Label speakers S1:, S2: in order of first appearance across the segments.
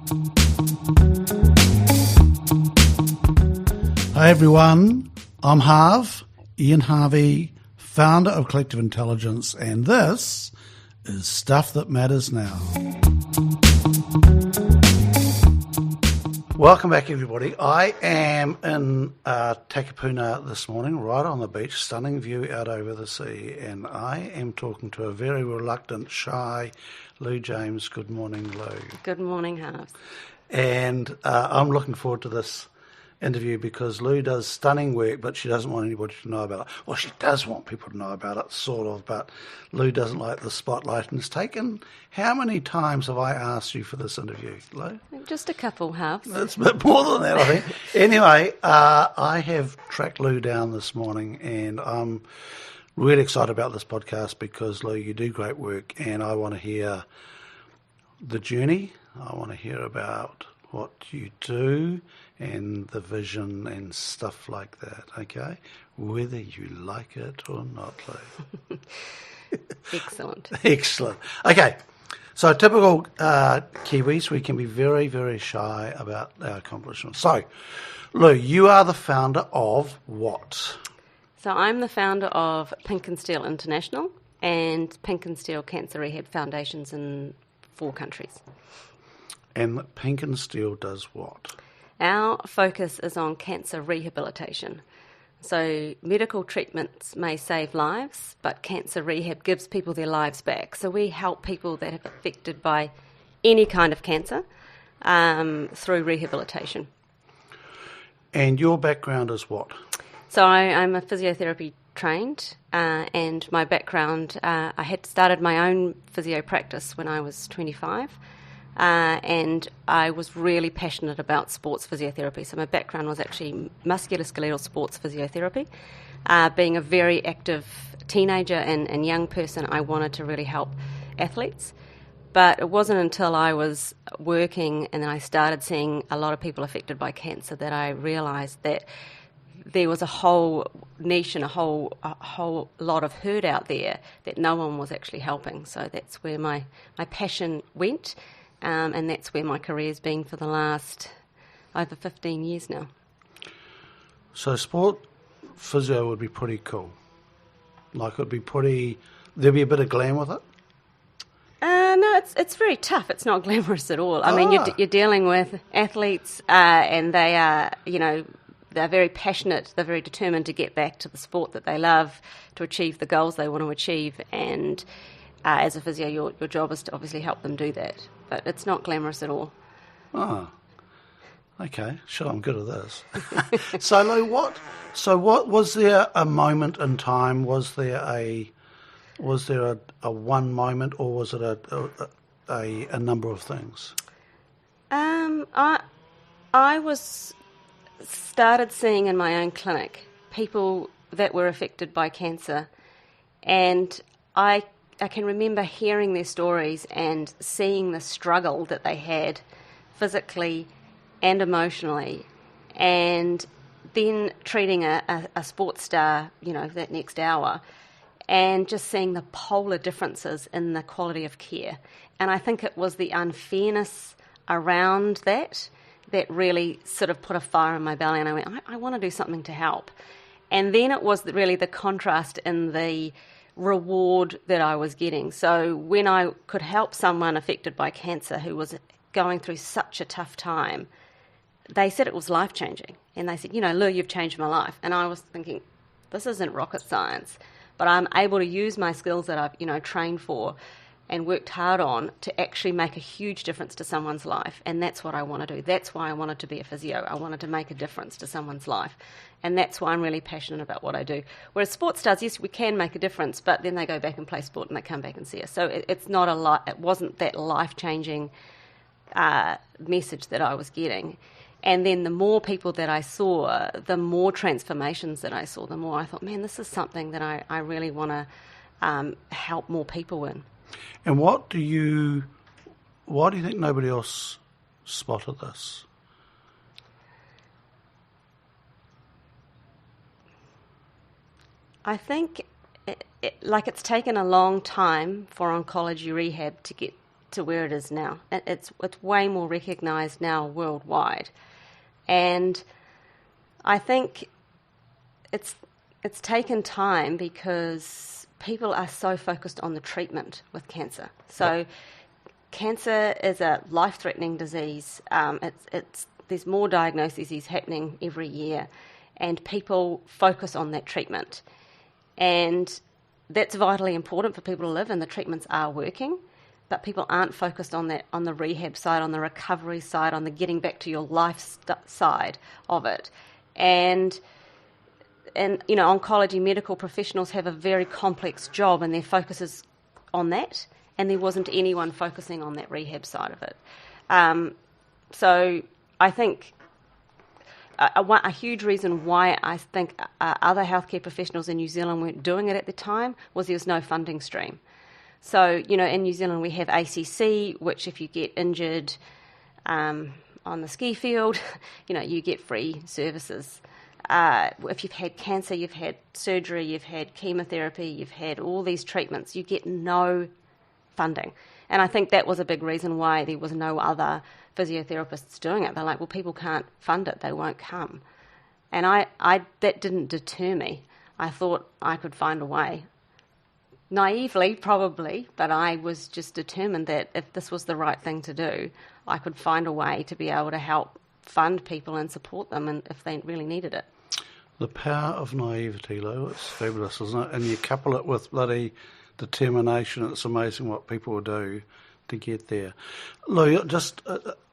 S1: Hi everyone, I'm Harv, Ian Harvey, founder of Collective Intelligence, and this is Stuff That Matters Now. Welcome back everybody. I am in Takapuna this morning, right on the beach, stunning view out over the sea, and I am talking to a very reluctant, shy Lou James. Good morning, Lou.
S2: Good morning, Harv.
S1: And I'm looking forward to this interview because Lou does stunning work, but she doesn't want anybody to know about it. Well, she does want people to know about it, sort of, but Lou doesn't like the spotlight. And it's taken, how many times have I asked you for this interview, Lou?
S2: Just a couple, Harv.
S1: It's a bit more than that, I think. Anyway, I have tracked Lou down this morning, and I'm really excited about this podcast because, Lou, you do great work, and I want to hear the journey. I want to hear about what you do and the vision and stuff like that, okay? Whether you like it or not, Lou.
S2: Excellent.
S1: Excellent. Okay, so typical Kiwis, we can be very, very shy about our accomplishments. So, Lou, you are the founder of what?
S2: So I'm the founder of Pinc and Steel International and Pinc and Steel Cancer Rehab Foundations in 4 countries.
S1: And Pinc and Steel does what?
S2: Our focus is on cancer rehabilitation. So medical treatments may save lives, but cancer rehab gives people their lives back. So we help people that are affected by any kind of cancer through rehabilitation.
S1: And your background is what?
S2: So I'm a physiotherapy trained, and my background, I had started my own physio practice when I was 25. And I was really passionate about sports physiotherapy. So my background was actually musculoskeletal sports physiotherapy. Being a very active teenager and young person, I wanted to really help athletes. But it wasn't until I was working and then I started seeing a lot of people affected by cancer that I realised that there was a whole niche and a whole lot of hurt out there that no one was actually helping. So that's where my passion went. And that's where my career's been for the last over 15 years now.
S1: So sport physio would be pretty cool. Like it would be pretty, there'd be a bit of glam with it?
S2: No, it's very tough. It's not glamorous at all. I mean, you're dealing with athletes and they are, they're very passionate. They're very determined to get back to the sport that they love, to achieve the goals they want to achieve. And as a physio, your job is to obviously help them do that. But it's not glamorous at all.
S1: Oh, okay. Sure, I'm good at this. So, Lou, what was there a moment in time? Was there a one moment, or was it a number of things?
S2: I started seeing in my own clinic people that were affected by cancer, and I can remember hearing their stories and seeing the struggle that they had physically and emotionally, and then treating a sports star, that next hour, and just seeing the polar differences in the quality of care. And I think it was the unfairness around that really sort of put a fire in my belly, and I went, I want to do something to help. And then it was really the contrast in the reward that I was getting. So when I could help someone affected by cancer who was going through such a tough time, they said it was life-changing. And they said, Lou, you've changed my life. And I was thinking, this isn't rocket science, but I'm able to use my skills that I've, trained for and worked hard on to actually make a huge difference to someone's life. And that's what I want to do. That's why I wanted to be a physio. I wanted to make a difference to someone's life. And that's why I'm really passionate about what I do. Whereas sports stars, yes, we can make a difference, but then they go back and play sport and they come back and see us. So it's not it wasn't that life-changing message that I was getting. And then the more people that I saw, the more transformations that I saw, the more I thought, man, this is something that I really want to help more people in.
S1: And why do you think nobody else spotted this?
S2: I think it's taken a long time for oncology rehab to get to where it is now. It's way more recognised now worldwide, and I think it's taken time because people are so focused on the treatment with cancer. So cancer is a life-threatening disease. There's more diagnoses happening every year, and people focus on that treatment. And that's vitally important for people to live, and the treatments are working. But people aren't focused on that, on the rehab side, on the recovery side, on the getting back to your life side of it. And oncology medical professionals have a very complex job, and their focus is on that, and there wasn't anyone focusing on that rehab side of it. So I think a huge reason why I think other healthcare professionals in New Zealand weren't doing it at the time was there was no funding stream. So, in New Zealand we have ACC, which if you get injured on the ski field, you get free services. If you've had cancer, you've had surgery, you've had chemotherapy, you've had all these treatments, you get no funding. And I think that was a big reason why there was no other physiotherapists doing it. They're like, well, people can't fund it, they won't come. And I that didn't deter me. I thought I could find a way. Naively, probably, but I was just determined that if this was the right thing to do, I could find a way to be able to help fund people and support them, and if they really needed it.
S1: The power of naivety, Lou, it's fabulous, isn't it? And you couple it with bloody determination. It's amazing what people will do to get there. Lou, just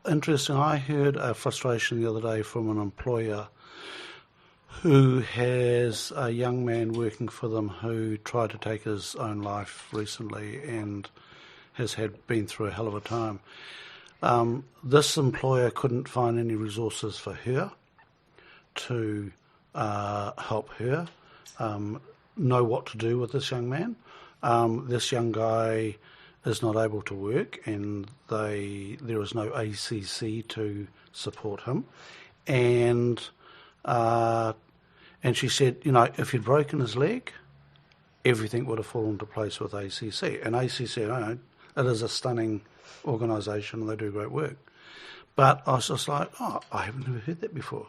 S1: interesting, I heard a frustration the other day from an employer who has a young man working for them who tried to take his own life recently and has been through a hell of a time. This employer couldn't find any resources for her to help her know what to do with this young man. This young guy is not able to work, and there is no ACC to support him. And she said, if he'd broken his leg, everything would have fallen into place with ACC. And ACC, it is a stunning organisation, and they do great work. But I was just like, I haven't never heard that before.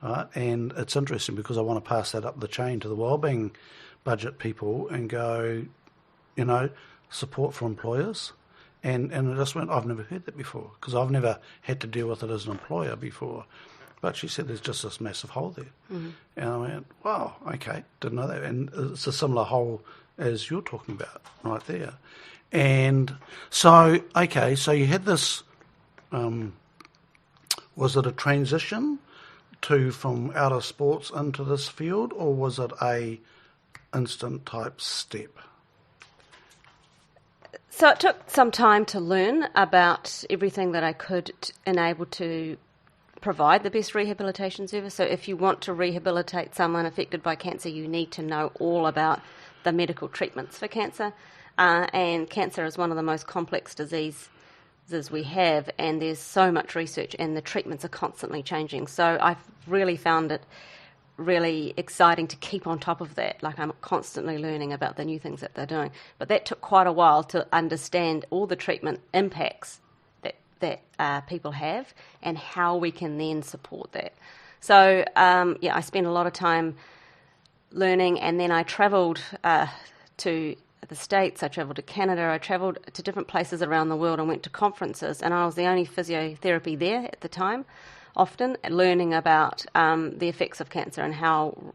S1: Right? And it's interesting because I want to pass that up the chain to the wellbeing budget people and go, support for employers. And I just went, I've never heard that before because I've never had to deal with it as an employer before. But she said there's just this massive hole there. Mm-hmm. And I went, wow, okay, didn't know that. And it's a similar hole as you're talking about right there. And so, okay, so you had this, was it a transition from out of sports into this field, or was it a instant type step?
S2: So it took some time to learn about everything that I could enable to provide the best rehabilitation service. So if you want to rehabilitate someone affected by cancer, you need to know all about the medical treatments for cancer. And cancer is one of the most complex diseases we have, and there's so much research, and the treatments are constantly changing. So I've really found it really exciting to keep on top of that. Like, I'm constantly learning about the new things that they're doing. But that took quite a while to understand all the treatment impacts that people have and how we can then support that. So, I spent a lot of time learning, and then I travelled to the States, I travelled to Canada, I travelled to different places around the world and went to conferences, and I was the only physiotherapy there at the time, often learning about the effects of cancer and how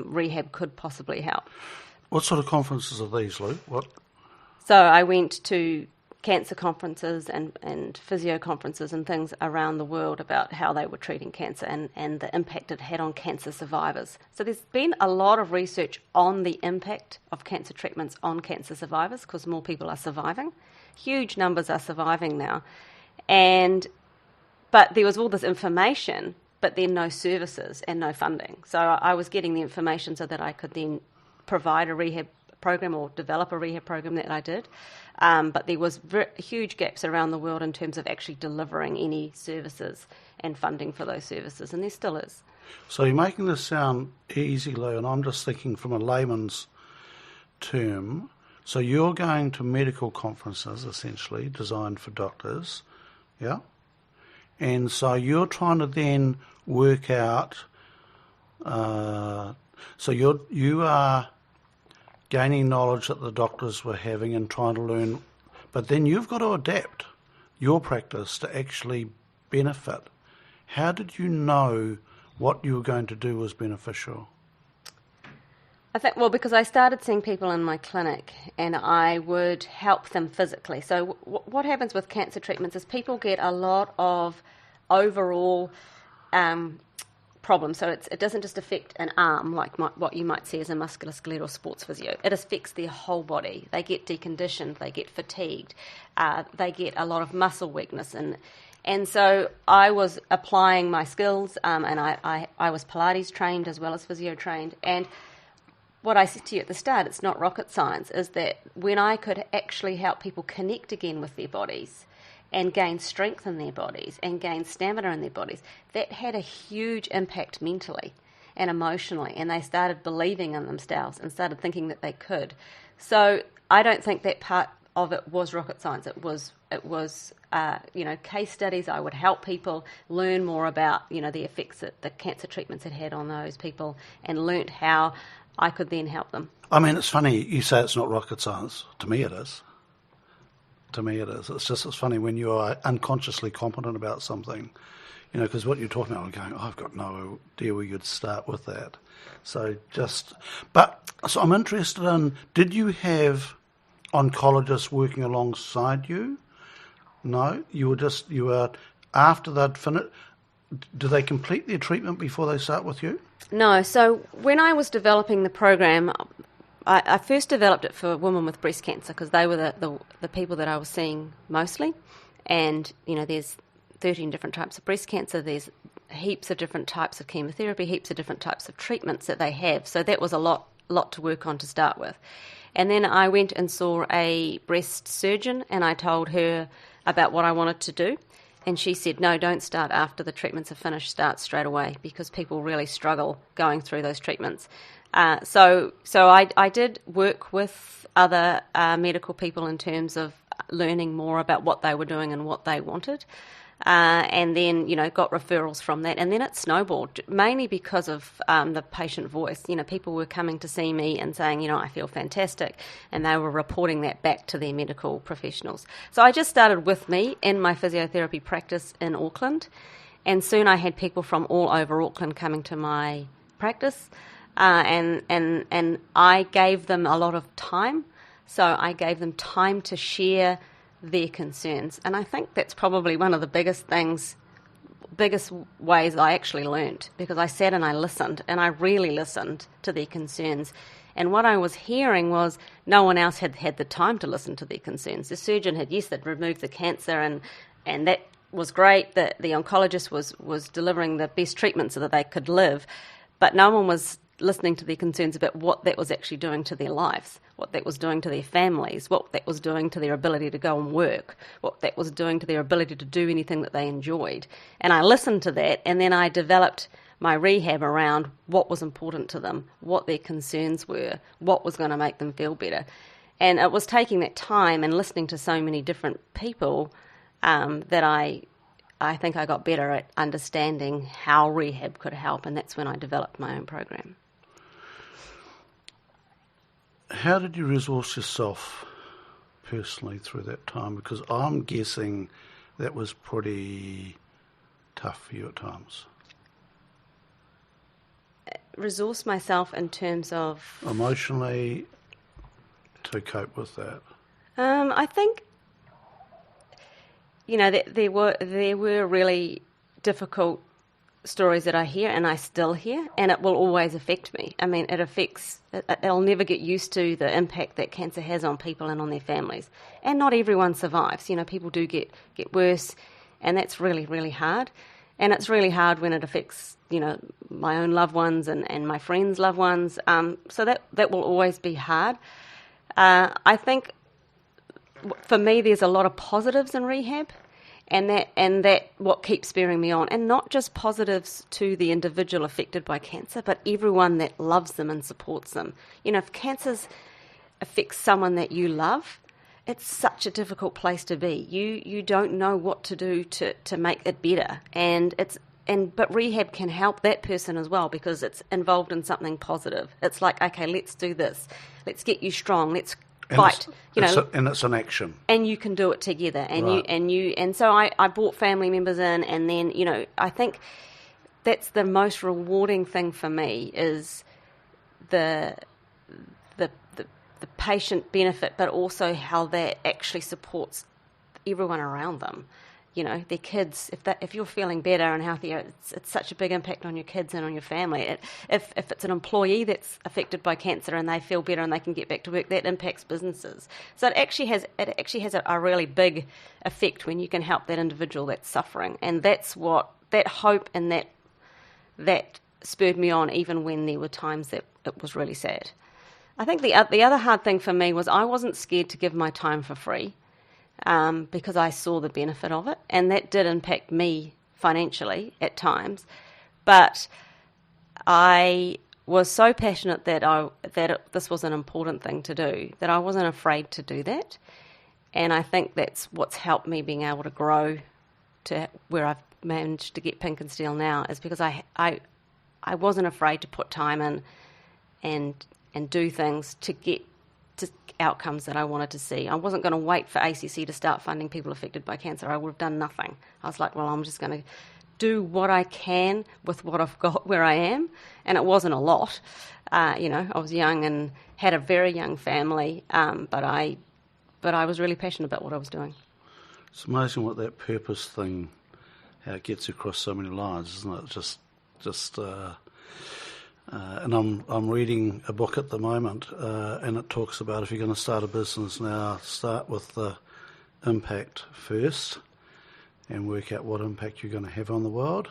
S2: rehab could possibly help.
S1: What sort of conferences are these, Lou?
S2: So I went to cancer conferences and physio conferences and things around the world about how they were treating cancer and the impact it had on cancer survivors. So there's been a lot of research on the impact of cancer treatments on cancer survivors because more people are surviving. Huge numbers are surviving now. But there was all this information, but then no services and no funding. So I was getting the information so that I could then provide a rehab program or develop a rehab program that I did. But there was huge gaps around the world in terms of actually delivering any services and funding for those services, and there still is.
S1: So you're making this sound easy, Lou, and I'm just thinking from a layman's term, So you're going to medical conferences, essentially, designed for doctors, yeah? And so you're trying to then work out, so you are gaining knowledge that the doctors were having and trying to learn, but then you've got to adapt your practice to actually benefit. How did you know what you were going to do was beneficial?
S2: I think, well, because I started seeing people in my clinic and I would help them physically. So what happens with cancer treatments is people get a lot of overall problems. So it doesn't just affect an arm like what you might see as a musculoskeletal sports physio. It affects their whole body. They get deconditioned, they get fatigued, they get a lot of muscle weakness. And so I was applying my skills, and I was Pilates trained as well as physio trained. And what I said to you at the start, it's not rocket science, is that when I could actually help people connect again with their bodies and gain strength in their bodies and gain stamina in their bodies, that had a huge impact mentally and emotionally, and they started believing in themselves and started thinking that they could. So I don't think that part of it was rocket science. It was case studies. I would help people learn more about, the effects that the cancer treatments had on those people, and learnt how I could then help them.
S1: I mean, it's funny, you say it's not rocket science. To me it is. It's funny when you are unconsciously competent about something, because what you're talking about, I'm going, I've got no idea where you'd start with that. So I'm interested in, did you have oncologists working alongside you? No? You were after they'd finished, do they complete their treatment before they start with you?
S2: No. So when I was developing the program, I first developed it for women with breast cancer because they were the people that I was seeing mostly. And, there's 13 different types of breast cancer. There's heaps of different types of chemotherapy, heaps of different types of treatments that they have. So that was a lot to work on to start with. And then I went and saw a breast surgeon and I told her about what I wanted to do. And she said, no, don't start after the treatments are finished, start straight away because people really struggle going through those treatments. So I did work with other medical people in terms of learning more about what they were doing and what they wanted. And then, got referrals from that. And then it snowballed, mainly because of the patient voice. People were coming to see me and saying, I feel fantastic. And they were reporting that back to their medical professionals. So I just started with me in my physiotherapy practice in Auckland. And soon I had people from all over Auckland coming to my practice. And I gave them a lot of time. So I gave them time to share their concerns. And I think that's probably one of the biggest ways I actually learnt, because I sat and I listened, and I really listened to their concerns. And what I was hearing was no one else had had the time to listen to their concerns. The surgeon they'd removed the cancer, and that was great. The oncologist was delivering the best treatment so that they could live. But no one was listening to their concerns about what that was actually doing to their lives, what that was doing to their families, what that was doing to their ability to go and work, what that was doing to their ability to do anything that they enjoyed. And I listened to that, and then I developed my rehab around what was important to them, what their concerns were, what was going to make them feel better. And it was taking that time and listening to so many different people that I think I got better at understanding how rehab could help, and that's when I developed my own program.
S1: How did you resource yourself personally through that time? Because I'm guessing that was pretty tough for you at times.
S2: Resource myself in terms of
S1: emotionally to cope with that.
S2: I think there were really difficult stories that I hear, and I still hear, and it will always affect me. I mean, I'll never get used to the impact that cancer has on people and on their families. And not everyone survives. People do get worse, and that's really, really hard. And it's really hard when it affects, my own loved ones and my friends' loved ones. So that will always be hard. I think for me, there's a lot of positives in rehab. And that what keeps spurring me on, and not just positives to the individual affected by cancer, but everyone that loves them and supports them. If affects someone that you love, it's such a difficult place to be. You don't know what to do to make it better, but rehab can help that person as well because it's involved in something positive. It's like, okay, let's do this. Let's get you strong. Let's fight.
S1: And it's an action.
S2: And you can do it together. And
S1: right.
S2: So I brought family members in, and then I think that's the most rewarding thing for me is the patient benefit, but also how that actually supports everyone around them. Their kids. If you're feeling better and healthier, it's such a big impact on your kids and on your family. If it's an employee that's affected by cancer and they feel better and they can get back to work, that impacts businesses. So it actually has a really big effect when you can help that individual that's suffering, and that's what that hope and that spurred me on, even when there were times that it was really sad. I think the other hard thing for me was I wasn't scared to give my time for free. Because I saw the benefit of it, and that did impact me financially at times. But I was so passionate that this was an important thing to do, that I wasn't afraid to do that. And I think that's what's helped me being able to grow to where I've managed to get Pinc and Steel now, is because I wasn't afraid to put time in and do things to get to outcomes that I wanted to see. I wasn't going to wait for ACC to start funding people affected by cancer. I would have done nothing. I was like, well, I'm just going to do what I can with what I've got where I am, and it wasn't a lot. I was young and had a very young family, but I was really passionate about what I was doing.
S1: It's amazing what that purpose thing, how it gets across so many lines, isn't it? And I'm reading a book at the moment, and it talks about if you're going to start a business now, start with the impact first and work out what impact you're going to have on the world,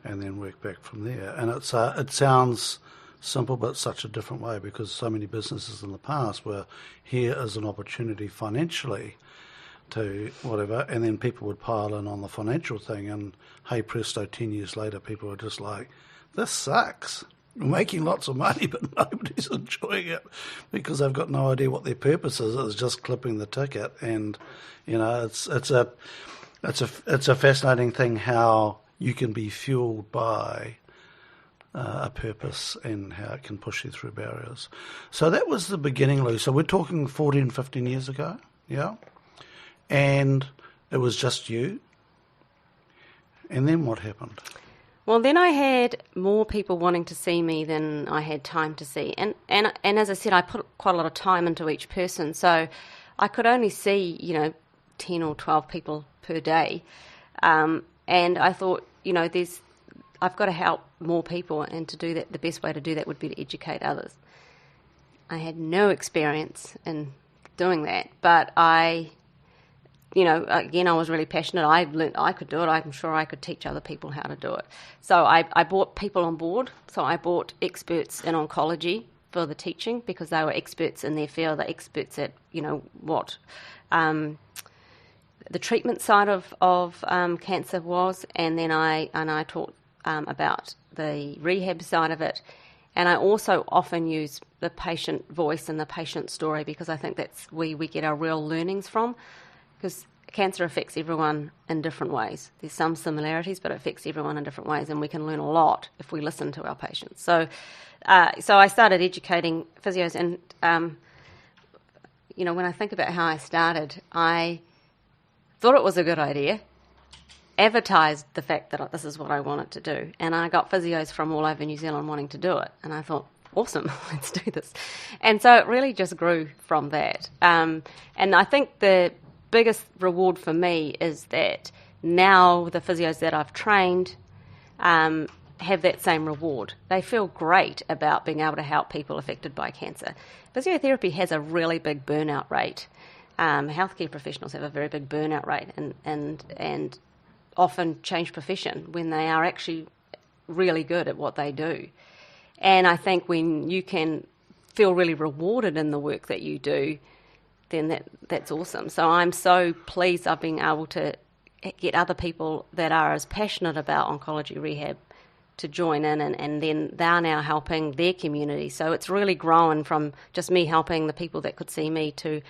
S1: and then work back from there. And it sounds simple, but such a different way, because so many businesses in the past were, here is an opportunity financially to whatever, and then people would pile in on the financial thing, and hey presto, 10 years later people were just like, this sucks. We're making lots of money, but nobody's enjoying it because they've got no idea what their purpose is. It's just clipping the ticket, and it's a fascinating thing how you can be fueled by a purpose and how it can push you through barriers. So that was the beginning, Lou. So we're talking 14, 15 years ago, yeah, and it was just you. And then what happened?
S2: Well, then I had more people wanting to see me than I had time to see. And as I said, I put quite a lot of time into each person. So I could only see, 10 or 12 people per day. And I thought, I've got to help more people. And to do that, the best way to do that would be to educate others. I had no experience in doing that, but again, I was really passionate. I learned I could do it. I'm sure I could teach other people how to do it. So I brought people on board. So I brought experts in oncology for the teaching, because they were experts in their field. They're experts at, what the treatment side of cancer was. And then I taught about the rehab side of it. And I also often use the patient voice and the patient story, because I think that's where we get our real learnings from. Because cancer affects everyone in different ways. There's some similarities, but it affects everyone in different ways, and we can learn a lot if we listen to our patients. So I started educating physios, and when I think about how I started, I thought it was a good idea, advertised the fact that this is what I wanted to do, and I got physios from all over New Zealand wanting to do it, and I thought, awesome, let's do this. And so it really just grew from that. And I think the biggest reward for me is that now the physios that I've trained have that same reward. They feel great about being able to help people affected by cancer. Physiotherapy has a really big burnout rate. Healthcare professionals have a very big burnout rate and often change profession when they are actually really good at what they do. And I think when you can feel really rewarded in the work that you do, then that's awesome. So I'm so pleased I've been able to get other people that are as passionate about oncology rehab to join in, and then they're now helping their community. So it's really grown from just me helping the people that could see me to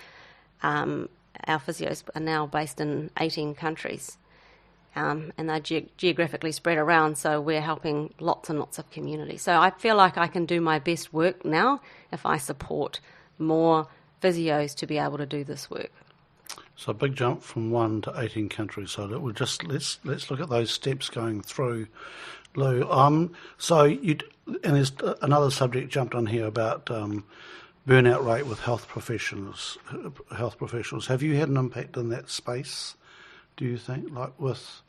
S2: our physios are now based in 18 countries, and they're geographically spread around, so we're helping lots and lots of communities. So I feel like I can do my best work now if I support more physios to be able to do this work.
S1: So a big jump from 1 to 18 countries. So that we'll just let's look at those steps going through, Lou. So and there's another subject jumped on here about burnout rate with health professionals. Have you had an impact in that space? Do you think, like with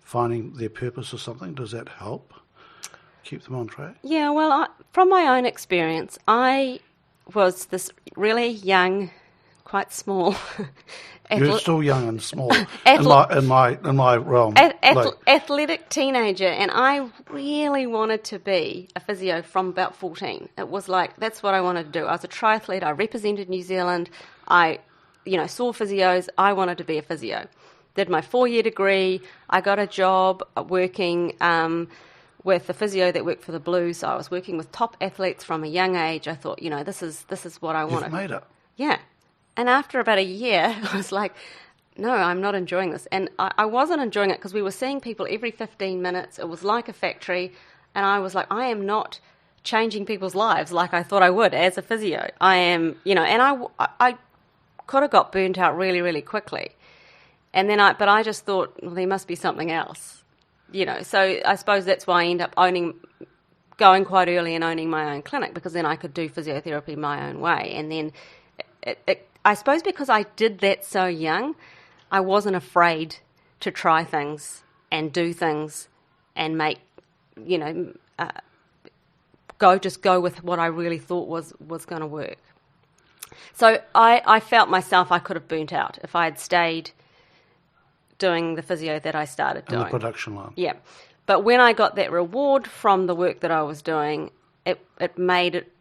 S1: finding their purpose or something? Does that help keep them on track?
S2: Yeah. Well, from my own experience, I was this really young, quite small.
S1: You're still young and small in my realm.
S2: Athletic teenager, and I really wanted to be a physio from about 14. It was like, that's what I wanted to do. I was a triathlete. I represented New Zealand. I saw physios. I wanted to be a physio. Did my 4-year degree. I got a job working with a physio that worked for the Blues. So I was working with top athletes from a young age. I thought, this is what I wanted.
S1: You've made it.
S2: Yeah. And after about a year, I was like, no, I'm not enjoying this. And I wasn't enjoying it because we were seeing people every 15 minutes. It was like a factory. And I was like, I am not changing people's lives like I thought I would as a physio. I am, and I could have got burnt out really, really quickly. And then but I just thought, well, there must be something else, So I suppose that's why I end up going quite early and owning my own clinic, because then I could do physiotherapy my own way. And then I suppose because I did that so young, I wasn't afraid to try things and do things and make, go with what I really thought was going to work. So I felt myself I could have burnt out if I had stayed doing the physio that I started doing.
S1: On the production line.
S2: Yeah. But when I got that reward from the work that I was doing, it made it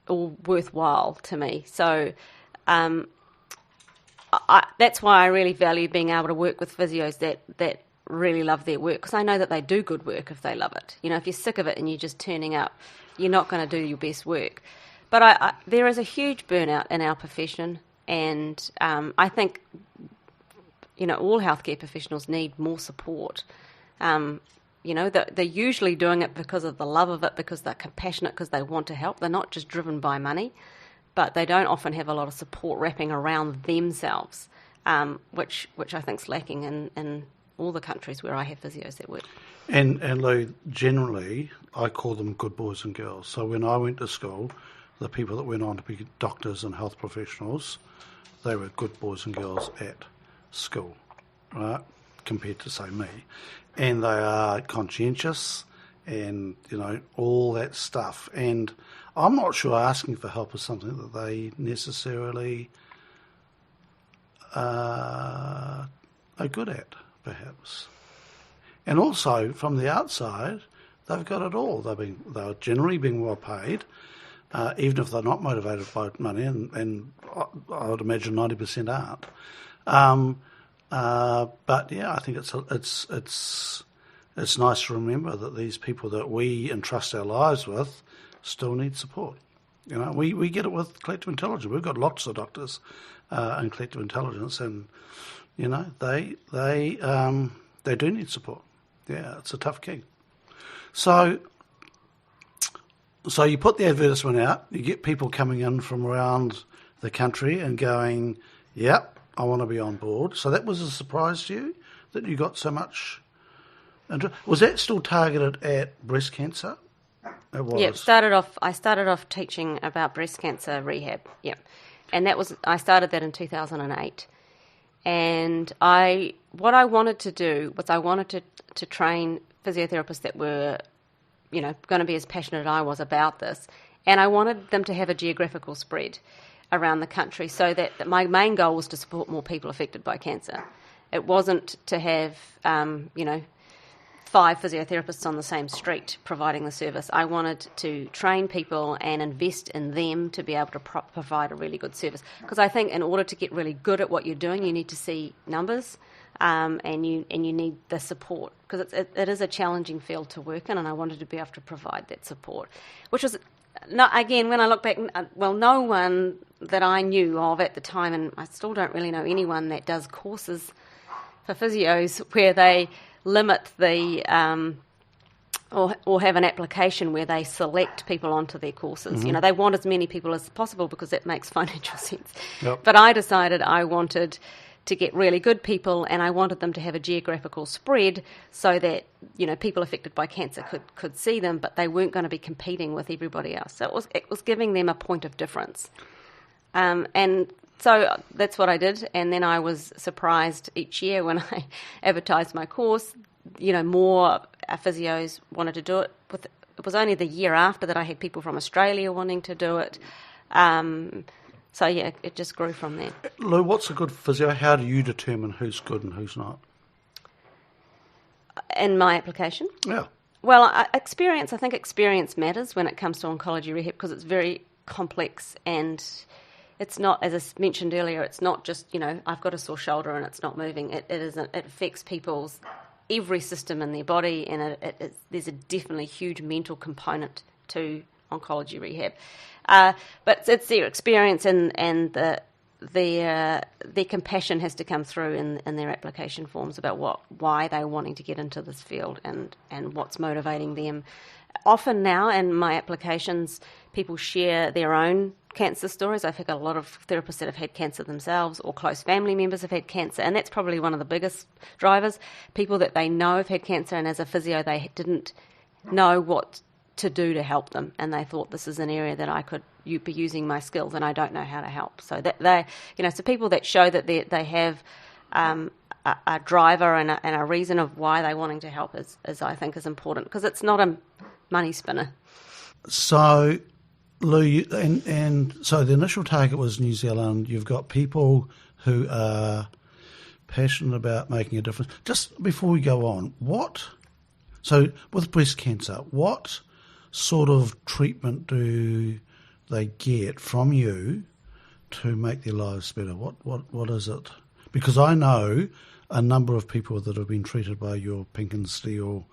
S2: all worthwhile to me. So that's why I really value being able to work with physios that really love their work, because I know that they do good work if they love it. If you're sick of it and you're just turning up, you're not going to do your best work. But there is a huge burnout in our profession, and I think all healthcare professionals need more support. They're usually doing it because of the love of it, because they're compassionate, because they want to help. They're not just driven by money. But they don't often have a lot of support wrapping around themselves, which I think is lacking in all the countries where I have physios that work.
S1: And Lou, generally, I call them good boys and girls. So when I went to school, the people that went on to be doctors and health professionals, they were good boys and girls at school, right, compared to, say, me. And they are conscientious and, all that stuff. And I'm not sure asking for help is something that they necessarily are good at, perhaps. And also, from the outside, they've got it all. They're generally being well paid, even if they're not motivated by money, and I would imagine 90% aren't. But yeah, I think it's nice to remember that these people that we entrust our lives with still need support. We get it with collective intelligence. We've got lots of doctors in collective intelligence, and they do need support. Yeah, it's a tough gig. So you put the advertisement out. You get people coming in from around the country and going, "Yep, I want to be on board." So that was a surprise to you that you got so much interest. Was that still targeted at breast cancer? It was.
S2: Yeah, I started off teaching about breast cancer rehab. Yeah, and I started that in 2008. And what I wanted to do was I wanted to train physiotherapists that were, going to be as passionate as I was about this, and I wanted them to have a geographical spread around the country, so that my main goal was to support more people affected by cancer. It wasn't to have, 5 physiotherapists on the same street providing the service. I wanted to train people and invest in them to be able to provide a really good service. Because I think in order to get really good at what you're doing, you need to see numbers. and you need the support, because it is a challenging field to work in, and I wanted to be able to provide that support, which was, again, when I look back, no one that I knew of at the time, and I still don't really know anyone that does courses for physios where they limit the or have an application where they select people onto their courses.
S1: Mm-hmm.
S2: You know, they want as many people as possible because that makes financial sense.
S1: Yep.
S2: But I decided I wanted to get really good people, and I wanted them to have a geographical spread so that, you know, people affected by cancer could see them, but they weren't going to be competing with everybody else. So it was giving them a point of difference. And so that's what I did, and then I was surprised each year when I advertised my course. You know, more physios wanted to do it. It was only the year after that I had people from Australia wanting to do it. So, yeah, it just grew from there.
S1: Lou, what's a good physio? How do you determine who's good and who's not?
S2: In my application?
S1: Yeah.
S2: Well, I think experience matters when it comes to oncology rehab, because it's very complex, and it's not, as I mentioned earlier, it's not just, you know, I've got a sore shoulder and it's not moving. It affects people's every system in their body, and there's a definitely huge mental component to oncology rehab. But it's their experience, and their compassion has to come through in their application forms about why they're wanting to get into this field and what's motivating them. Often now in my applications, people share their own cancer stories. I've had a lot of therapists that have had cancer themselves, or close family members have had cancer, and that's probably one of the biggest drivers. People that they know have had cancer, and as a physio they didn't know what to do to help them, and they thought, this is an area that I could be using my skills, and I don't know how to help. So that they, you know, so people that show that they have a driver and a reason of why they're wanting to help is I think is important, because it's not a money spinner.
S1: So, Lou, and so the initial target was New Zealand. You've got people who are passionate about making a difference. Just before we go on, so with breast cancer, what sort of treatment do they get from you to make their lives better? What is it? Because I know a number of people that have been treated by your Pinc and Steel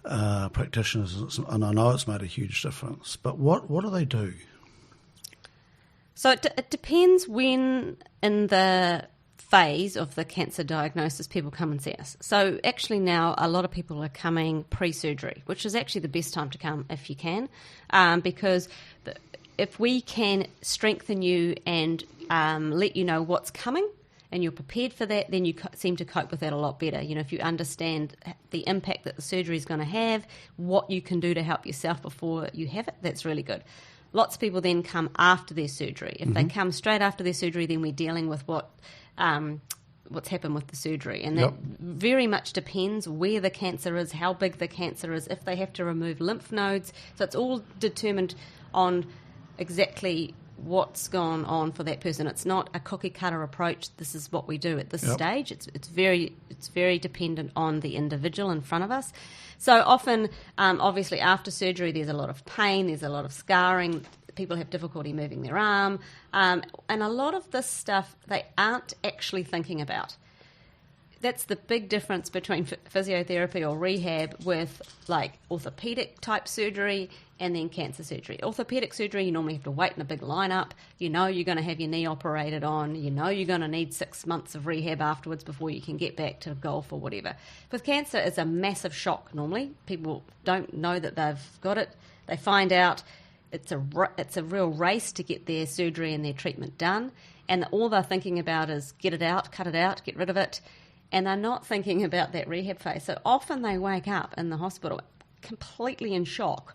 S1: practitioners, and I know it's made a huge difference. But what do they do?
S2: So it depends when in the phase of the cancer diagnosis people come and see us. So actually now a lot of people are coming pre-surgery, which is actually the best time to come if you can, because if we can strengthen you and let you know what's coming, and you're prepared for that, then you seem to cope with that a lot better. You know, if you understand the impact that the surgery is going to have, what you can do to help yourself before you have it, that's really good. Lots of people then come after their surgery. If they come straight after their surgery, then we're dealing with what's happened with the surgery. And that very much depends where the cancer is, how big the cancer is, if they have to remove lymph nodes. So it's all determined on exactly what's gone on for that person. It's not a cookie cutter approach. This is what we do at this stage. It's very dependent on the individual in front of us. So often, obviously after surgery, there's a lot of pain, there's a lot of scarring. People have difficulty moving their arm, and a lot of this stuff they aren't actually thinking about. That's the big difference between physiotherapy or rehab with like orthopedic type surgery and then cancer surgery. Orthopedic surgery, you normally have to wait in a big lineup. You know you're going to have your knee operated on. You know you're going to need 6 months of rehab afterwards before you can get back to golf or whatever. With cancer, it's a massive shock normally. People don't know that they've got it. They find out it's a real race to get their surgery and their treatment done. And all they're thinking about is get it out, cut it out, get rid of it. And they're not thinking about that rehab phase. So often they wake up in the hospital completely in shock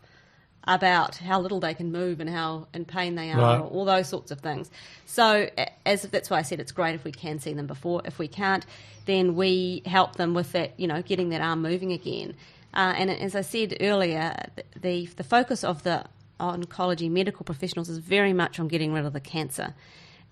S2: about how little they can move and how in pain they are, or all those sorts of things. So that's why I said it's great if we can see them before. If we can't, then we help them with that, you know, getting that arm moving again. And as I said earlier, the focus of the oncology medical professionals is very much on getting rid of the cancer.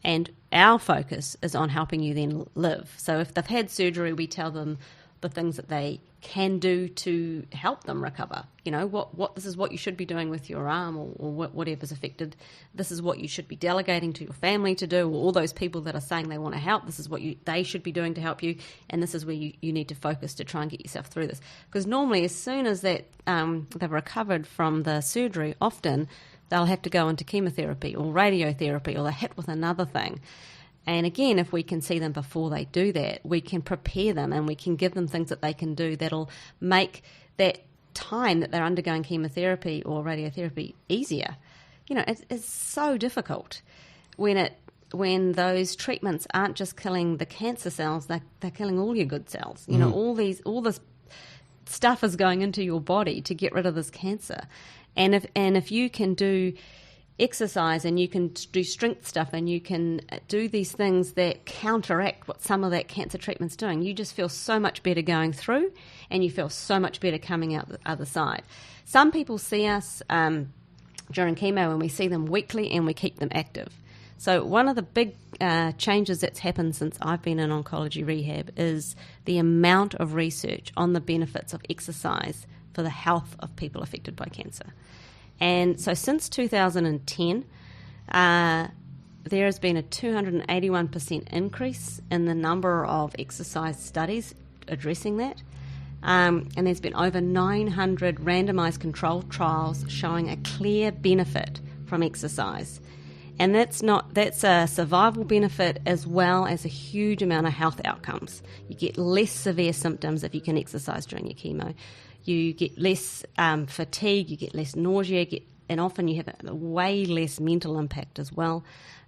S2: And our focus is on helping you then live. So if they've had surgery, we tell them the things that they can do to help them recover. You know, what this is what you should be doing with your arm or whatever's affected. This is what you should be delegating to your family to do, or all those people that are saying they want to help. This is what they should be doing to help you, and this is where you need to focus to try and get yourself through this. Because normally, as soon as that they've recovered from the surgery, often they'll have to go into chemotherapy or radiotherapy, or they're hit with another thing. And again, if we can see them before they do that, we can prepare them and we can give them things that they can do that'll make that time that they're undergoing chemotherapy or radiotherapy easier. You know, it's so difficult when those treatments aren't just killing the cancer cells, they're killing all your good cells. You know, all this stuff is going into your body to get rid of this cancer. And if you can do exercise and you can do strength stuff and you can do these things that counteract what some of that cancer treatment's doing, you just feel so much better going through and you feel so much better coming out the other side. Some people see us during chemo and we see them weekly and we keep them active. So one of the big changes that's happened since I've been in oncology rehab is the amount of research on the benefits of exercise for the health of people affected by cancer. And so since 2010, there has been a 281% increase in the number of exercise studies addressing that. And there's been over 900 randomised controlled trials showing a clear benefit from exercise. And that's a survival benefit as well as a huge amount of health outcomes. You get less severe symptoms if you can exercise during your chemo. You get less fatigue, you get less nausea, and often you have a way less mental impact as well.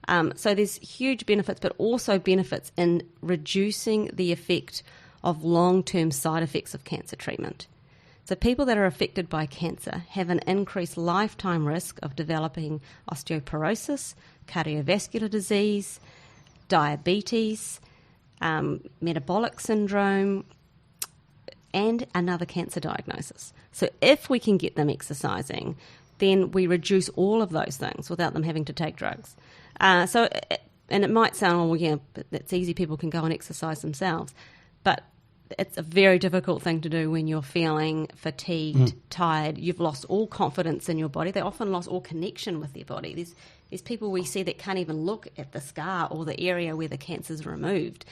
S2: So there's huge benefits, but also benefits in reducing the effect of long-term side effects of cancer treatment. So people that are affected by cancer have an increased lifetime risk of developing osteoporosis, cardiovascular disease, diabetes, metabolic syndrome, and another cancer diagnosis. So if we can get them exercising, then we reduce all of those things without them having to take drugs. And it might sound, oh, well, yeah, that's easy, people can go and exercise themselves. But it's a very difficult thing to do when you're feeling fatigued, tired, you've lost all confidence in your body. They often lost all connection with their body. There's people we see that can't even look at the scar or the area where the cancer's removed,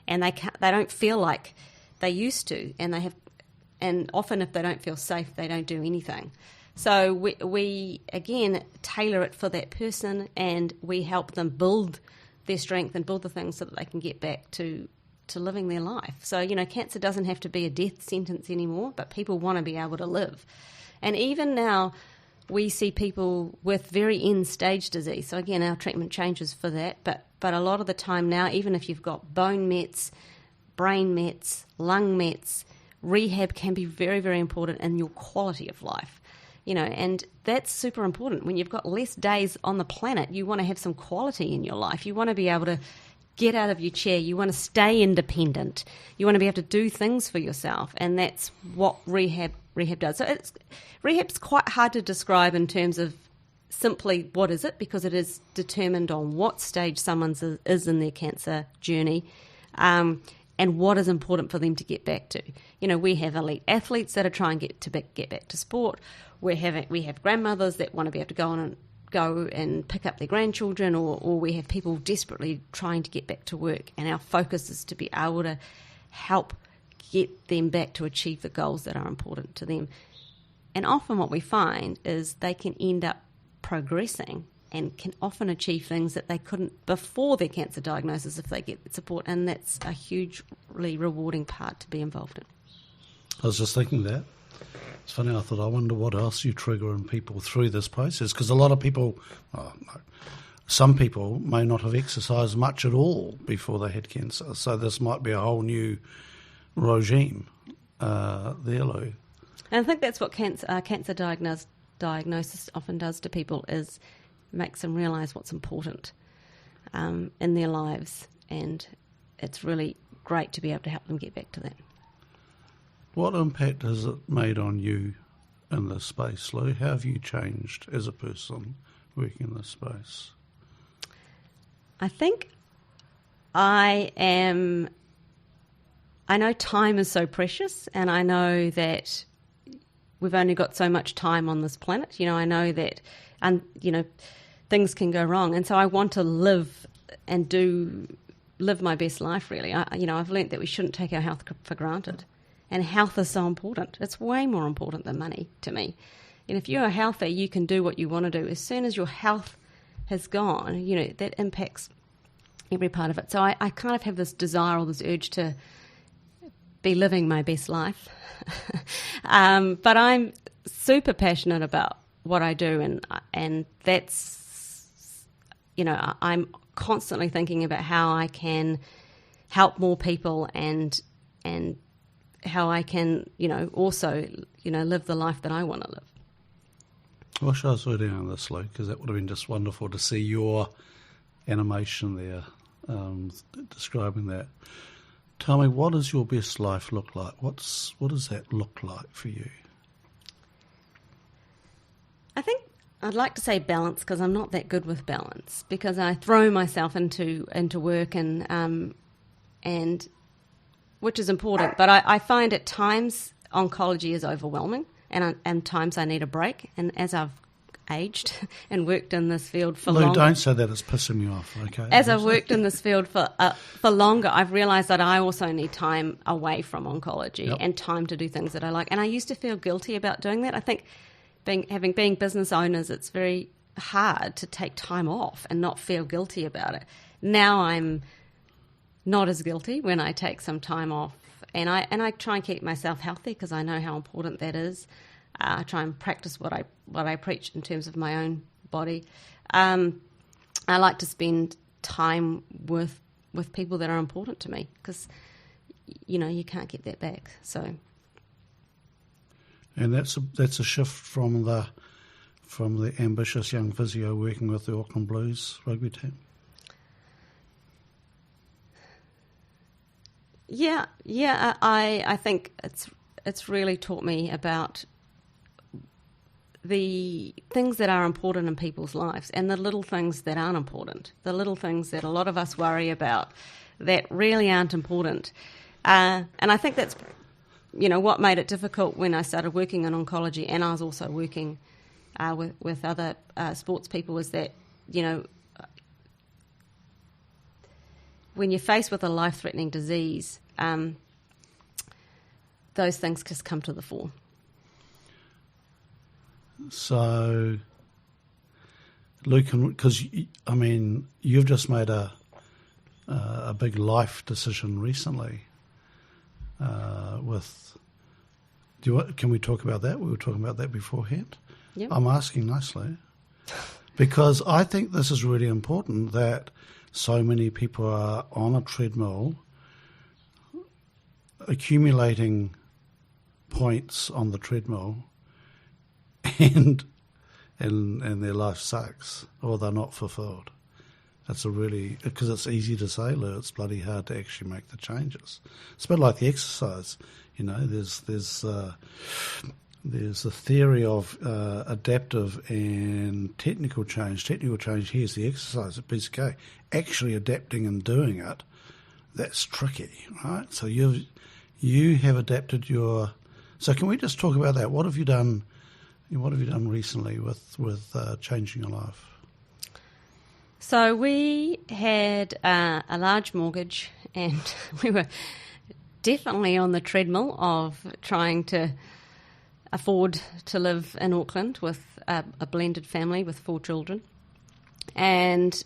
S2: and they don't feel like they used to, and often if they don't feel safe, they don't do anything. So we again tailor it for that person, and we help them build their strength and build the things so that they can get back to living their life. So, you know, cancer doesn't have to be a death sentence anymore, but people want to be able to live. And even now, we see people with very end-stage disease. So again, our treatment changes for that, but a lot of the time now, even if you've got bone mets, brain mets, lung mets, rehab can be very, very important in your quality of life. You know, and that's super important. When you've got less days on the planet, you want to have some quality in your life. You want to be able to get out of your chair. You want to stay independent. You want to be able to do things for yourself, and that's what rehab does. So rehab's quite hard to describe in terms of simply what is it, because it is determined on what stage someone is in their cancer journey, and what is important for them to get back to. You know, we have elite athletes that are trying to get back to sport. We have grandmothers that want to be able to go and pick up their grandchildren, or we have people desperately trying to get back to work, and our focus is to be able to help get them back to achieve the goals that are important to them. And often what we find is they can end up progressing and can often achieve things that they couldn't before their cancer diagnosis if they get support, and that's a hugely rewarding part to be involved in.
S1: I was just thinking that. It's funny, I wonder what else you trigger in people through this process, because a lot of people, some people may not have exercised much at all before they had cancer, so this might be a whole new regime there, Lou.
S2: And I think that's what cancer diagnosis often does to people, is makes them realise what's important in their lives, and it's really great to be able to help them get back to that.
S1: What impact has it made on you in this space, Lou? How have you changed as a person working in this space?
S2: I think I am I know time is so precious, and I know that we've only got so much time on this planet. I know that, things can go wrong, and so I want to live my best life. Really, I've learnt that we shouldn't take our health for granted, and health is so important. It's way more important than money to me. And if you are healthy, you can do what you want to do. As soon as your health has gone, that impacts every part of it. So I kind of have this desire or this urge to be living my best life. But I'm super passionate about what I do, and that's, I'm constantly thinking about how I can help more people and how I can, also, live the life that I want to live.
S1: I wish I was reading on this, Luke, because that would have been just wonderful to see your animation there, describing that. Tell me, what does your best life look like? What does that look like for you?
S2: I think I'd like to say balance, because I'm not that good with balance, because I throw myself into work and which is important. But I find at times oncology is overwhelming, and times I need a break. And as I've aged and worked in this field for
S1: Lou,
S2: longer,
S1: don't say that, it's pissing me off, okay?
S2: As I've worked in this field for longer, I've realised that I also need time away from oncology and time to do things that I like. And I used to feel guilty about doing that. I think being business owners, it's very hard to take time off and not feel guilty about it. Now I'm not as guilty when I take some time off, and I try and keep myself healthy, because I know how important that is. I try and practice what I preach in terms of my own body. I like to spend time with people that are important to me, because you can't get that back. So,
S1: and that's a shift from the ambitious young physio working with the Auckland Blues rugby team.
S2: Yeah. I think it's really taught me about the things that are important in people's lives, and the little things that aren't important, the little things that a lot of us worry about that really aren't important. And I think that's, what made it difficult when I started working in oncology, and I was also working with other sports people, is that, when you're faced with a life-threatening disease, those things just come to the fore.
S1: So, Luke, because you've just made a big life decision recently. Can we talk about that? We were talking about that beforehand.
S2: Yep.
S1: I'm asking nicely, because I think this is really important, that so many people are on a treadmill, accumulating points on the treadmill, and their life sucks, or they're not fulfilled. That's because it's easy to say, Lou, it's bloody hard to actually make the changes. It's a bit like the exercise, there's a theory of adaptive and technical change. Technical change, here's the exercise, a piece of cake. Actually adapting and doing it, that's tricky, right? So you have adapted your... So can we just talk about that? What have you done recently with changing your life?
S2: So we had a large mortgage, and we were definitely on the treadmill of trying to afford to live in Auckland with a blended family with 4 children. And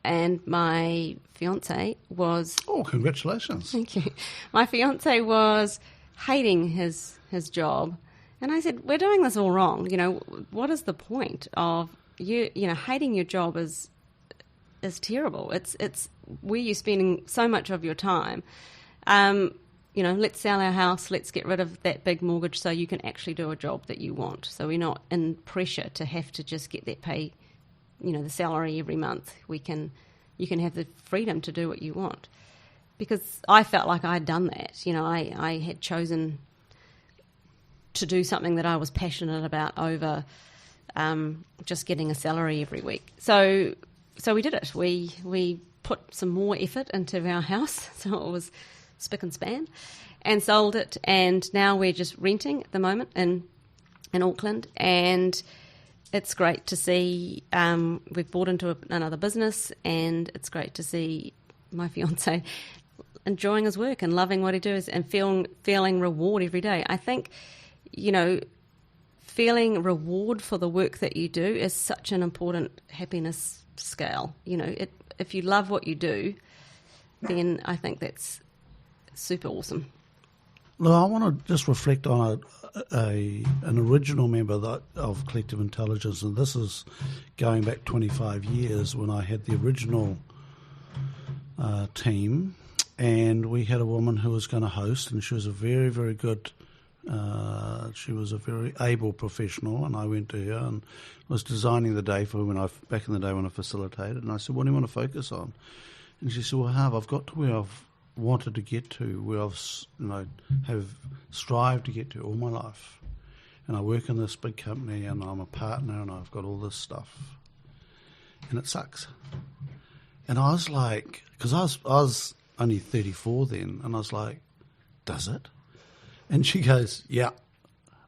S2: my fiancé was...
S1: Oh, congratulations.
S2: Thank you. My fiancé was hating his job. And I said, we're doing this all wrong. What is the point of hating your job is terrible. It's where you're spending so much of your time. Let's sell our house, let's get rid of that big mortgage so you can actually do a job that you want. So we're not in pressure to have to just get that pay, the salary every month. You can have the freedom to do what you want. Because I felt like I had done that. I had chosen to do something that I was passionate about over just getting a salary every week. So we did it. We put some more effort into our house. So it was spick and span, and sold it. And now we're just renting at the moment in Auckland, and it's great to see. We've bought into another business, and it's great to see my fiance enjoying his work and loving what he does and feeling reward every day. I think, feeling reward for the work that you do is such an important happiness scale. If you love what you do, then I think that's super awesome.
S1: Look, I want to just reflect on an original member of Collective Intelligence, and this is going back 25 years when I had the original team, and we had a woman who was going to host, and she was a very, very good, she was a very able professional, and I went to her and was designing the day for back in the day when I facilitated, and I said, what do you want to focus on? And she said, well, Harv, I've got to where I've wanted to get to, where I've have strived to get to all my life, and I work in this big company, and I'm a partner, and I've got all this stuff, and it sucks. And I was like, because I was only 34 then, and I was like, does it? And she goes, yeah,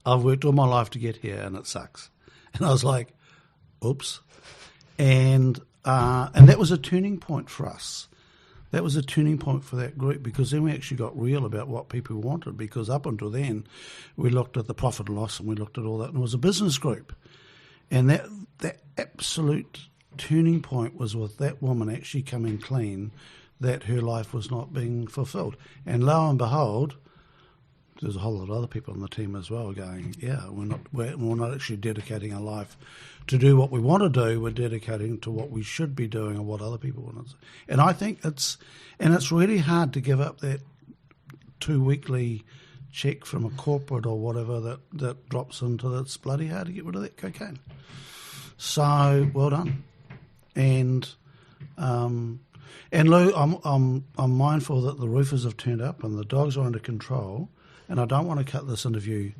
S1: I've worked all my life to get here, and it sucks. And I was like, oops. And that was a turning point for us. That was a turning point for that group, because then we actually got real about what people wanted, because up until then we looked at the profit and loss and we looked at all that, and it was a business group. And that absolute turning point was with that woman actually coming clean that her life was not being fulfilled. And lo and behold, there's a whole lot of other people on the team as well going, yeah, we're not actually dedicating our life to do what we want to do, we're dedicating to what we should be doing and what other people want to do. And I think it's really hard to give up that 2-weekly check from a corporate or whatever that drops into that. It's bloody hard to get rid of that cocaine. So, well done. And Lou, I'm mindful that the roofers have turned up and the dogs are under control, and I don't want to cut this interview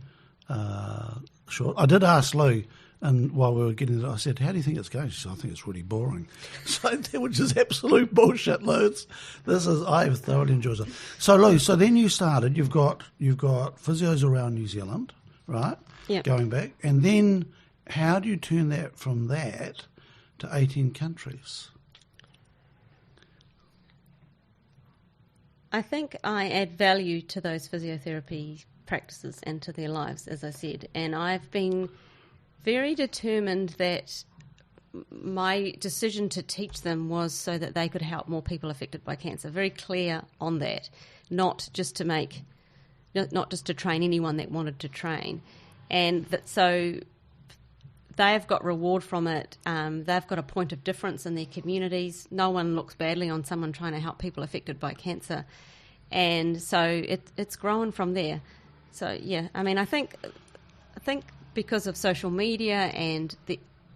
S1: short. I did ask Lou, and while we were getting it, I said, how do you think it's going? She said, I think it's really boring. So, which is absolute bullshit, Lou. I have thoroughly enjoyed it. So, Lou, then you started, you've got physios around New Zealand, right?
S2: Yep.
S1: Going back. And then how do you turn that from that to 18 countries?
S2: I think I add value to those physiotherapy practices and to their lives, as I said. And I've been very determined that my decision to teach them was so that they could help more people affected by cancer. Very clear on that, not just to train anyone that wanted to train. And so they've got reward from it. They've got a point of difference in their communities. No one looks badly on someone trying to help people affected by cancer. And so it's grown from there. So, yeah, I mean, I think because of social media and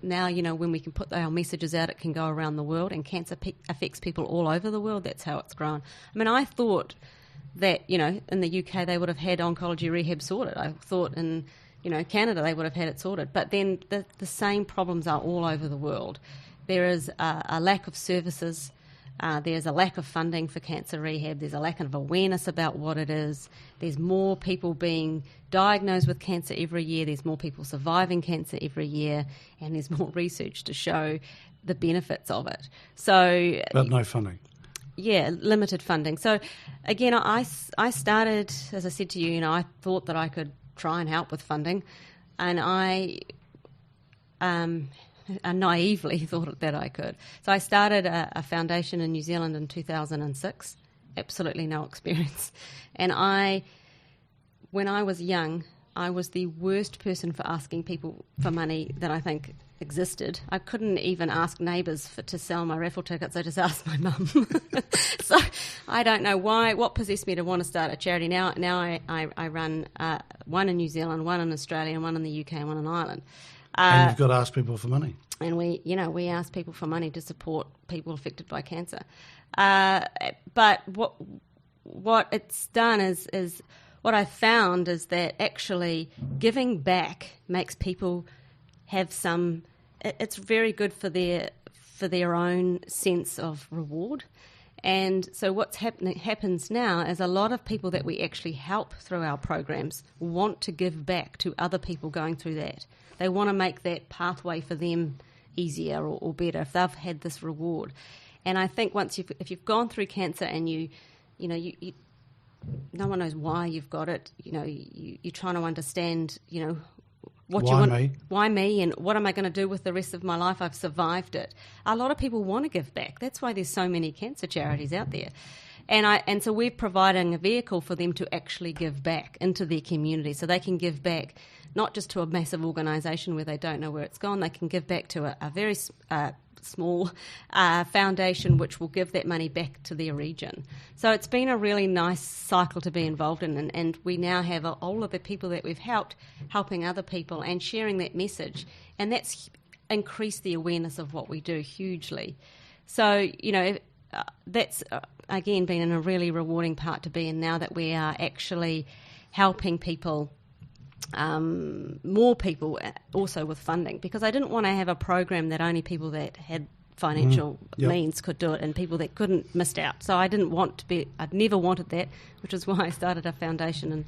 S2: now, when we can put our messages out, it can go around the world, and cancer affects people all over the world. That's how it's grown. I mean, I thought that, in the UK they would have had oncology rehab sorted. I thought in Canada they would have had it sorted. But then the same problems are all over the world. There is a lack of services. There's a lack of funding for cancer rehab. There's a lack of awareness about what it is. There's more people being diagnosed with cancer every year. There's more people surviving cancer every year. And there's more research to show the benefits of it. So,
S1: but no funding.
S2: Yeah, limited funding. So, again, I started, as I said to you, I thought that I could try and help with funding, and I naively thought that I could. So I started a foundation in New Zealand in 2006, absolutely no experience. And when I was young, I was the worst person for asking people for money that I think existed. I couldn't even ask neighbours to sell my raffle tickets. I just asked my mum. So I don't know what possessed me to want to start a charity. Now I run one in New Zealand, one in Australia, and one in the UK, and one in Ireland.
S1: And you've got to ask people for money.
S2: And we ask people for money to support people affected by cancer. But what it's done is what I found is that actually giving back makes people have some. It's very good for their own sense of reward, And so what's happens now is a lot of people that we actually help through our programs want to give back to other people going through that. They want to make that pathway for them easier or better if they've had this reward. And I think if you've gone through cancer and you no one knows why you've got it, you're trying to understand, why me, and what am I going to do with the rest of my life? I've survived it. A lot of people want to give back. That's why there's so many cancer charities out there. And so we're providing a vehicle for them to actually give back into their community, so they can give back not just to a massive organisation where they don't know where it's gone. They can give back to a very small foundation which will give that money back to their region. So it's been a really nice cycle to be involved in, and we now have all of the people that we've helped helping other people and sharing that message, and that's increased the awareness of what we do hugely. So, that's again been a really rewarding part to be in now that we are actually helping people, more people also with funding, because I didn't want to have a program that only people that had financial means could do it and people that couldn't missed out. So I'd never wanted that, which is why I started a foundation in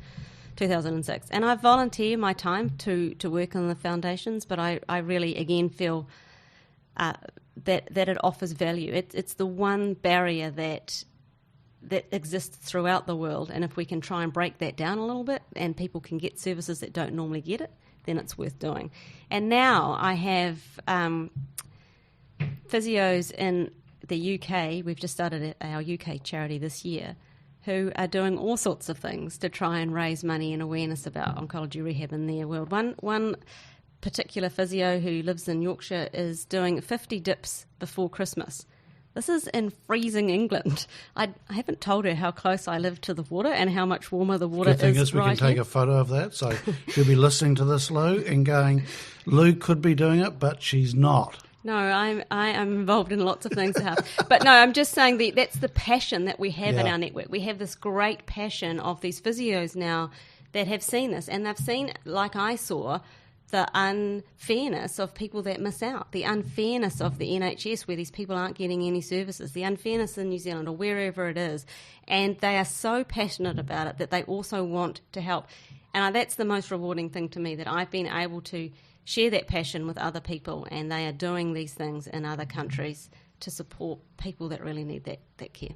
S2: 2006. And I volunteer my time to work on the foundations, but I really, again, feel that it offers value. It's the one barrier that exists throughout the world, and if we can try and break that down a little bit and people can get services that don't normally get it, then it's worth doing. And now I have physios in the UK. We've just started our UK charity this year, who are doing all sorts of things to try and raise money and awareness about oncology rehab in their world. One particular physio who lives in Yorkshire is doing 50 dips before Christmas. This is in freezing England. I haven't told her how close I live to the water and how much warmer the water is.
S1: Good thing is we can take a photo of that. So she'll be listening to this, Lou, and going, Lou could be doing it, but she's not.
S2: No, I am involved in lots of things at house. But no, I'm just saying that's the passion that we have in our network. We have this great passion of these physios now that have seen this, and they've seen, like I saw, the unfairness of people that miss out, the unfairness of the NHS where these people aren't getting any services, the unfairness in New Zealand or wherever it is. And they are so passionate about it that they also want to help. And that's the most rewarding thing to me, that I've been able to share that passion with other people, and they are doing these things in other countries to support people that really need that care.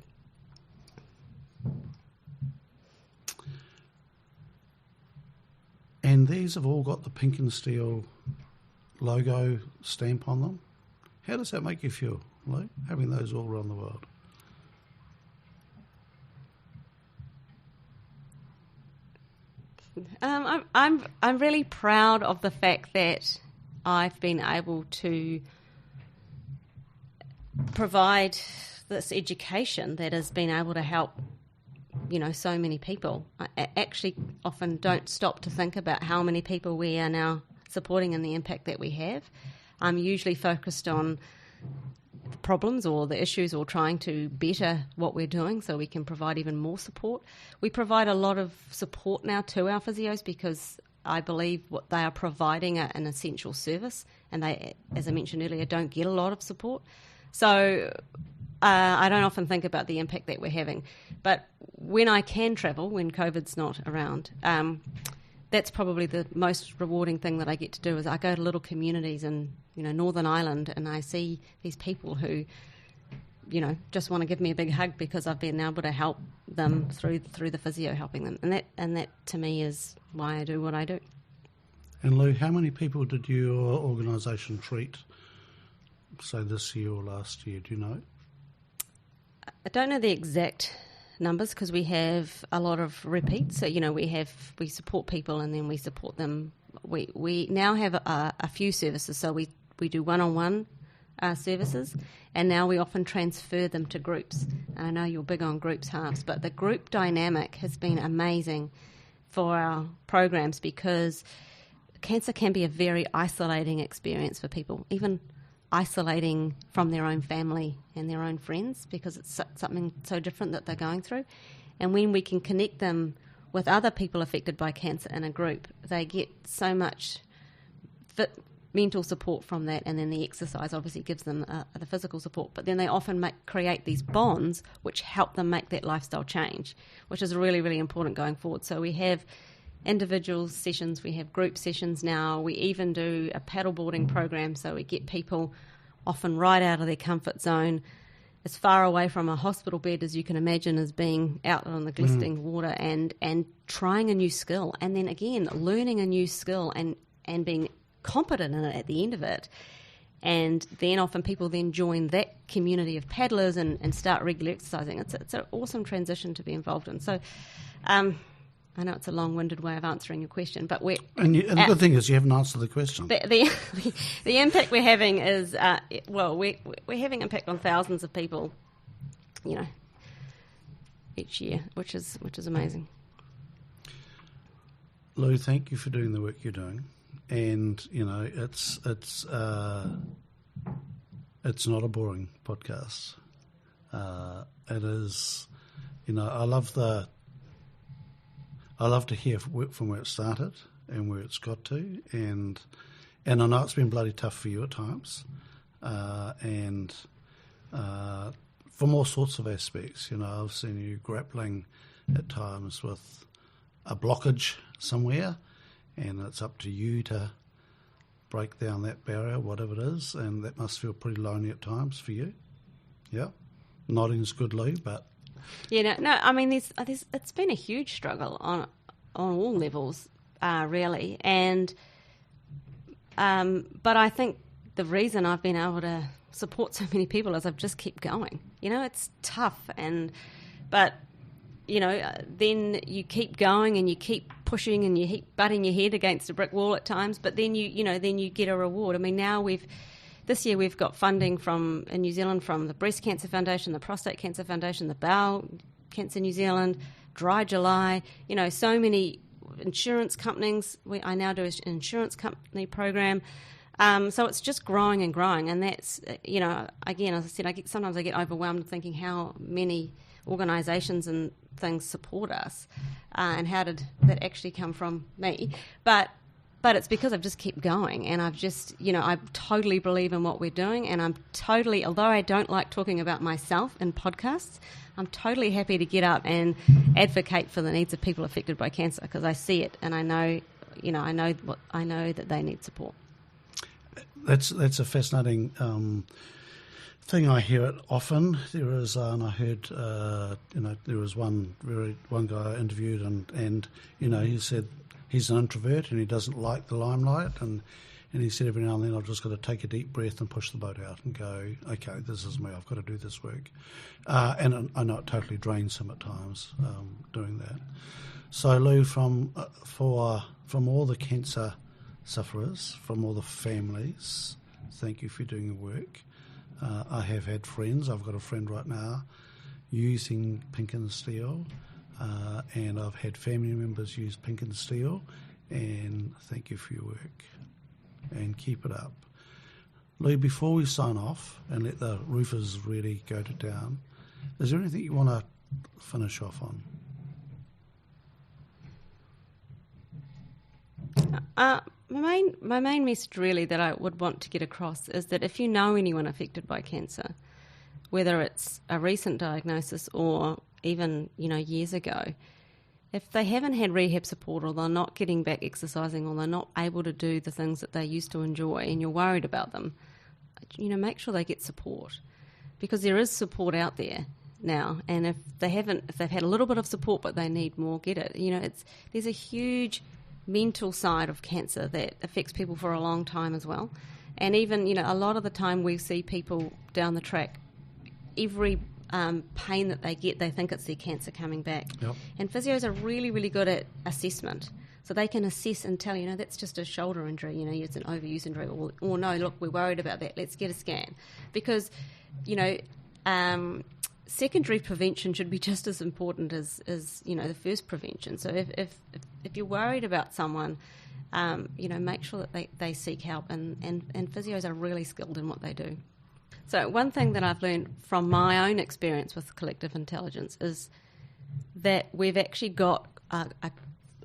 S1: And these have all got the Pink and Steel logo stamp on them. How does that make you feel, Lou, having those all around the world?
S2: I'm really proud of the fact that I've been able to provide this education that has been able to help, so many people. I actually often don't stop to think about how many people we are now supporting and the impact that we have. I'm usually focused on the problems or the issues or trying to better what we're doing so we can provide even more support. We provide a lot of support now to our physios because I believe what they are providing are an essential service, and they, as I mentioned earlier, don't get a lot of support. So I don't often think about the impact that we're having. But when I can travel, when COVID's not around, that's probably the most rewarding thing that I get to do. Is I go to little communities in Northern Ireland, and I see these people who just want to give me a big hug because I've been able to help them through the physio, helping them, and that to me is why I do what I do.
S1: And Lou, how many people did your organisation treat, say this year or last year? Do you know?
S2: I don't know the exact numbers because we have a lot of repeats. So we support people and then we support them. We now have a few services. So we do one-on-one services, and now we often transfer them to groups. And I know you're big on groups, Harves, but the group dynamic has been amazing for our programs because cancer can be a very isolating experience for people, even isolating from their own family and their own friends because it's something so different that they're going through. And when we can connect them with other people affected by cancer in a group, they get so much mental support from that, and then the exercise obviously gives them the physical support. But then they often create these bonds which help them make that lifestyle change, which is really, really important going forward. So we have individual sessions, we have group sessions now, we even do a paddleboarding program, so we get people often right out of their comfort zone, as far away from a hospital bed as you can imagine, as being out on the glistening water, and trying a new skill, and then again learning a new skill and being competent in it at the end of it. And then often people then join that community of paddlers and start regular exercising. It's an awesome transition to be involved in. So I know it's a long-winded way of answering your question, but the
S1: good thing is you haven't answered the question.
S2: The impact we're having is we're having impact on thousands of people, each year, which is amazing.
S1: Lou, thank you for doing the work you're doing, and it's not a boring podcast. It is, I love to hear from where it started and where it's got to, and I know it's been bloody tough for you at times, and from all sorts of aspects. I've seen you grappling at times with a blockage somewhere, and it's up to you to break down that barrier, whatever it is, and that must feel pretty lonely at times for you. Yeah, nodding's good, Lou, but...
S2: Yeah, no. I mean, it's been a huge struggle on all levels, really. And but I think the reason I've been able to support so many people is I've just kept going. It's tough, but then you keep going and you keep pushing and you keep butting your head against a brick wall at times. But then you get a reward. I mean, now this year we've got funding in New Zealand from the Breast Cancer Foundation, the Prostate Cancer Foundation, the Bowel Cancer New Zealand, Dry July, so many insurance companies. I now do an insurance company program. So it's just growing and growing. And that's, again, as I said, sometimes I get overwhelmed thinking how many organisations and things support us, and how did that actually come from me. But it's because I've just kept going, and I've just, I totally believe in what we're doing, and although I don't like talking about myself in podcasts, I'm totally happy to get up and advocate for the needs of people affected by cancer, because I see it, and I know that they need support.
S1: That's a fascinating thing. I hear it often. There is, and I heard, there was one guy I interviewed, and he said he's an introvert and he doesn't like the limelight, and he said every now and then I've just got to take a deep breath and push the boat out and go, okay, this is me, I've got to do this work. And I know it totally drains him at times doing that. So Lou, from all the cancer sufferers, from all the families, thank you for doing the work. I have had friends, I've got a friend right now using Pinc and Steel, and I've had family members use Pinc and Steel, and thank you for your work, and keep it up. Lou, before we sign off and let the roofers really go to town, is there anything you want to finish off on?
S2: My main message really that I would want to get across is that if you know anyone affected by cancer, whether it's a recent diagnosis or even years ago, if they haven't had rehab support, or they're not getting back exercising, or they're not able to do the things that they used to enjoy, and you're worried about them, make sure they get support, because there is support out there now. And if they've had a little bit of support but they need more, get it. There's a huge mental side of cancer that affects people for a long time as well. And even a lot of the time we see people down the track, every pain that they get, they think it's their cancer coming back. Yep. And physios are really, really good at assessment. So they can assess and tell, that's just a shoulder injury, it's an overuse injury, or no, look, we're worried about that, let's get a scan. Because, secondary prevention should be just as important as the first prevention. So if you're worried about someone, make sure that they seek help, and physios are really skilled in what they do. So one thing that I've learned from my own experience with collective intelligence is that we've actually got a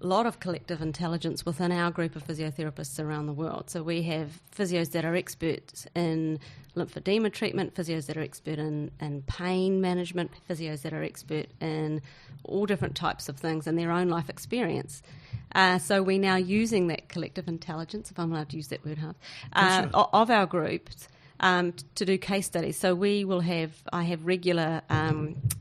S2: lot of collective intelligence within our group of physiotherapists around the world. So we have physios that are experts in lymphedema treatment, physios that are expert in pain management, physios that are expert in all different types of things in their own life experience. So we're now using that collective intelligence, if I'm allowed to use that word, of our groups to do case studies. So I have regular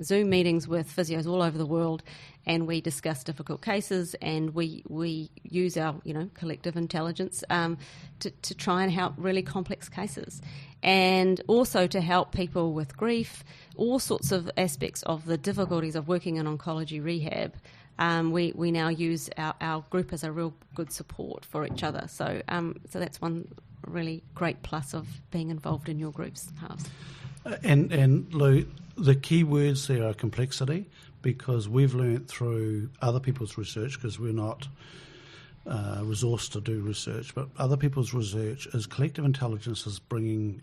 S2: Zoom meetings with physios all over the world, and we discuss difficult cases, and we use our collective intelligence to try and help really complex cases, and also to help people with grief, all sorts of aspects of the difficulties of working in oncology rehab. We now use our group as a real good support for each other. So that's one really great plus of being involved in your groups, Halves.
S1: And Lou, the key words there are complexity, because we've learnt through other people's research, because we're not resourced to do research, but other people's research is collective intelligence is bringing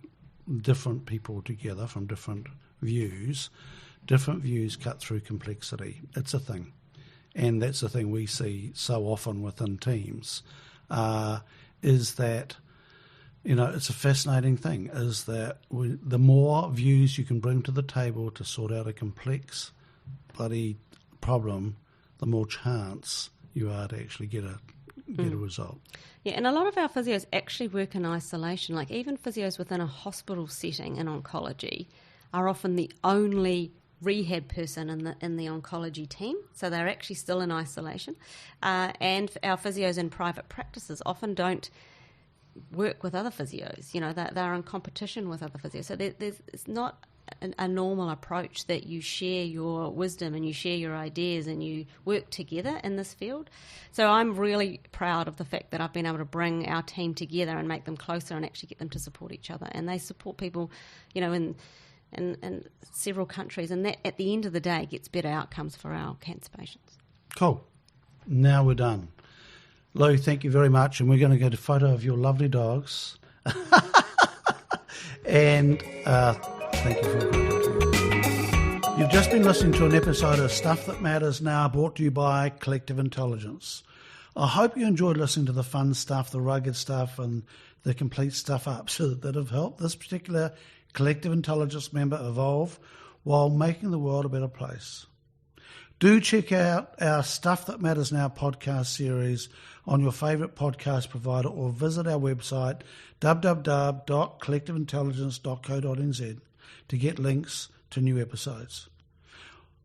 S1: different people together from different views. Different views cut through complexity. It's a thing. And that's the thing we see so often within teams, is that, it's a fascinating thing, is that the more views you can bring to the table to sort out a complex bloody problem, the more chance you are to actually get a result.
S2: Yeah, and a lot of our physios actually work in isolation. Like even physios within a hospital setting in oncology are often the only rehab person in the oncology team, so they're actually still in isolation. And our physios in private practices often don't work with other physios. They're in competition with other physios. So it's not a normal approach that you share your wisdom and you share your ideas and you work together in this field. So I'm really proud of the fact that I've been able to bring our team together and make them closer and actually get them to support each other. And they support people, in several countries, and that at the end of the day gets better outcomes for our cancer patients.
S1: Cool. Now we're done. Lou, thank you very much, and we're going to get a photo of your lovely dogs. And thank you for a great interview. You've just been listening to an episode of Stuff That Matters Now, brought to you by Collective Intelligence. I hope you enjoyed listening to the fun stuff, the rugged stuff, and the complete stuff ups that have helped this particular collective intelligence member evolve while making the world a better place. Do check out our Stuff That Matters Now podcast series on your favourite podcast provider, or visit our website www.collectiveintelligence.co.nz to get links to new episodes.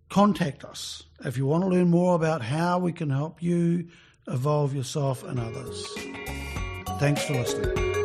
S1: Contact us if you want to learn more about how we can help you evolve yourself and others. Thanks for listening.